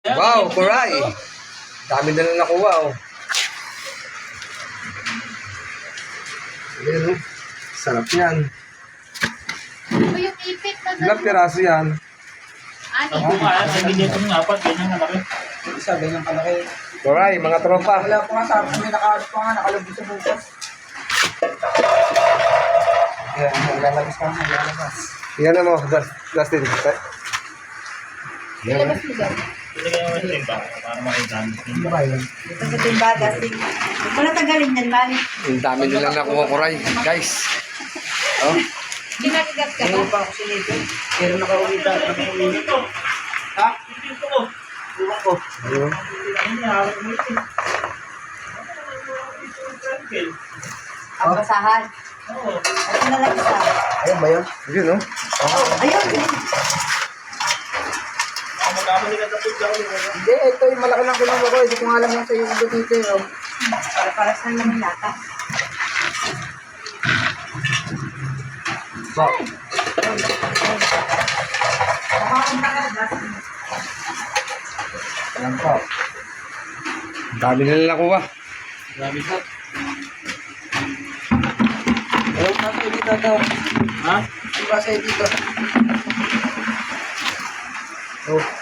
Wow, kuray. Dami na lang nakuha, oh. Ayan, oh. Sarap yan. Ito yung ipit na Ilang piraso yan? Ani. Ang bunga, hindi dito ng apat, ganyan nga laki. Isa, ganyan kalaki. Kuray, mga tropa. Wala pa nga sa akin, may nakaas pa nga, nakalabog sa bukas. Ayan, lalabas ka nga, lalabas. Yan na mo, Dustin. Yan. Ilabas mo dyan. Ilagay mo yung timba para makita. Ano ba yun? Ito sa timbaga. Huwag mo na tagalin yan, Mali. Ang dami nilang nakuha, kuray. Guys. Oh. Ginagagat ka ba? Meron pa ako sinito. Pero nakauwita. Ha? Buwan ko. Ayun. Ang basahan. Ito na lang isa. Ayun ba yun? Yun, oh. Ayun. Hindi, ito yung malaki lang kulang ako. Hindi ko nga alam yung sa'yo yung dito yun. Para sa naman lata. Wow. Alam po. Ang dami nilang nakuha. Grabe po. Alam mo na dito daw. Ha? Di ba sa'yo dito? Oh.